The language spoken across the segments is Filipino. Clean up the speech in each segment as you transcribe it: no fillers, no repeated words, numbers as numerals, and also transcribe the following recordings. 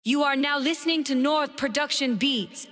You are now listening to North Production Beats.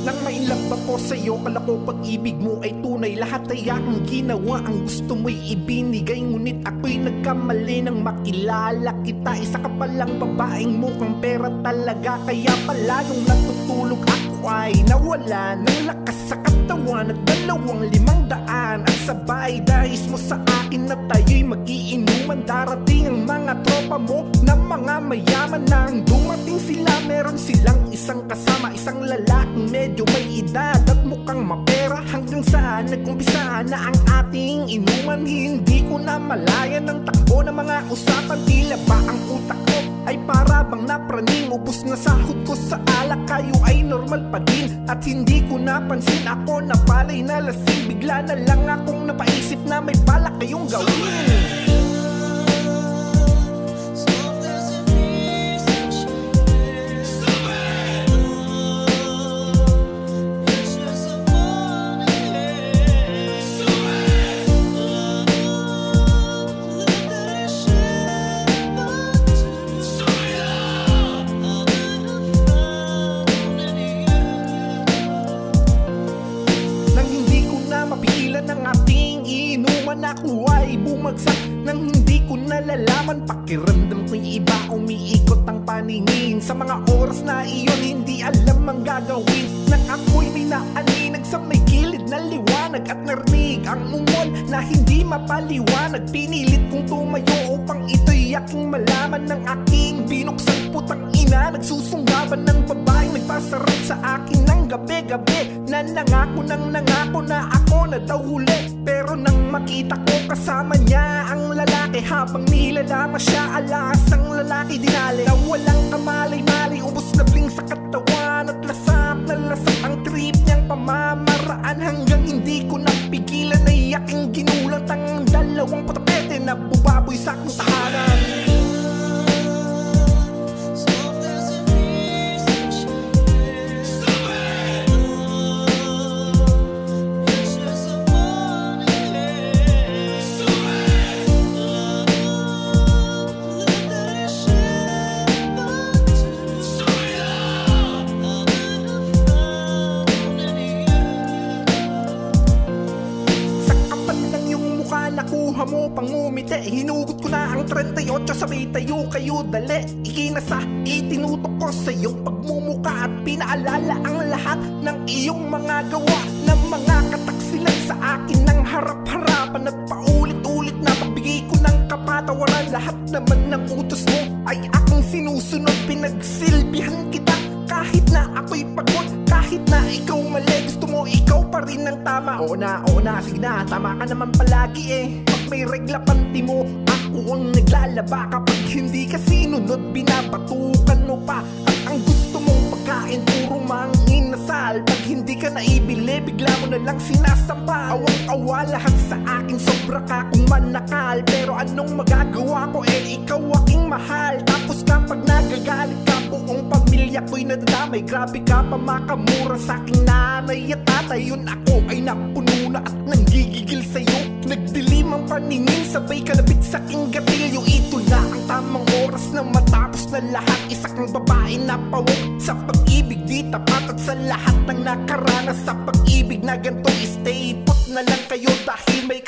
Nang mailap ako sa'yo, kala ko pag-ibig mo ay tunay. Lahat ay aking ginawa, ang gusto mo'y ibinigay. Ngunit ako'y nagkamali nang makilala kita. Isa ka palang babaeng mukhang pera talaga. Kaya pala nung natutulog ako ay nawala ng lakas sa katawan. At 2,500 at sabay dahis mo sa akin na tayo'y mag-iinuman. Darating ang mga tropa mo na mga mayaman. Nang dumating sila, meron silang isang kasama, isang lalaking medyo may edad at mukhang mapera. Hanggang saan nag-umpisa na ang ating inuman. Hindi ko na malayan ang takbo ng mga usapan. Tila ba ang utak ko ay para bang napraning? Ubus na sahod ko sa alak, kayo ay normal pa din. At hindi ko napansin, ako na pala'y nalasing. Bigla na lang akong napaisip na may balak kayong gawin. Ako ay bumagsak nang hindi ko nalalaman. Pakiramdam ko'y iba, umiikot ang paningin. Sa mga oras na iyon, hindi alam ang gagawin. Nang ako'y may naaninag sa may gilid na liwanag. At narinig ang umon na hindi mapaliwanag. Pinilit kong tumayo upang ito'y aking malaman. Ng aking binuksan putang ina, nagsusunggaban ng babaeng nagpasarap sa akin ng gabi-gabi. Na nangako na ako na daw huli. Pero nang makita ko kasama niya ang lalaki, habang nilalama siya, alas ang lalaki dinali. Na walang kamalay-malay, ubos na bling sa katawan. At na lasap ang trip niyang pamamaraan. Hanggang hindi ko napigilan ay aking ginulat ang 2 patapete na bubaboy sa aking tahanan. Nakuha mo pang umiti, hinugot ko na ang 38. Sabay tayo kayo dali, ikinasa, itinutok ko sa iyong pagmumuka. At pinaalala ang lahat ng iyong mga gawa, ng mga kataksilan sa akin ng harap-harapan. At paulit-ulit na pagbigay ko ng kapatawaran. Lahat naman ng utos mo ay aking sinusunod. Pinagsilbihan kita kahit na ako'y pagod, kahit na ikaw mali. Gusto mo ikaw pa rin ang tama. Oo na, sige na, tama ka naman palagi eh. Pag may regla panty mo, ako ang naglalaba. Kapag hindi ka sinunod, binabatukan mo pa. At ang gusto mong pagkain, puro manginasal. Pag hindi ka naibili, bigla mo na lang sinasampa. Awang-awa lahat sa akin, sobra ka kung manakal. Pero anong magagawa ko eh, ikaw aking mahal. Tapos kapag nagagalit ka, buong pamilya ko'y nadadamay. Grabe ka pa makamura sa aking nanay at tatay. Yun ako ay napuno na at nanggigigil sa'yo. Nagdilim ang paningin, sabay kalabit sa aking gatilyo. Ito na ang tamang oras na matapos na lahat. Isa kang babae na pawok sa pag-ibig, di tapat. At sa lahat ng nakaranas sa pag-ibig na ganito, stay put na lang kayo dahil may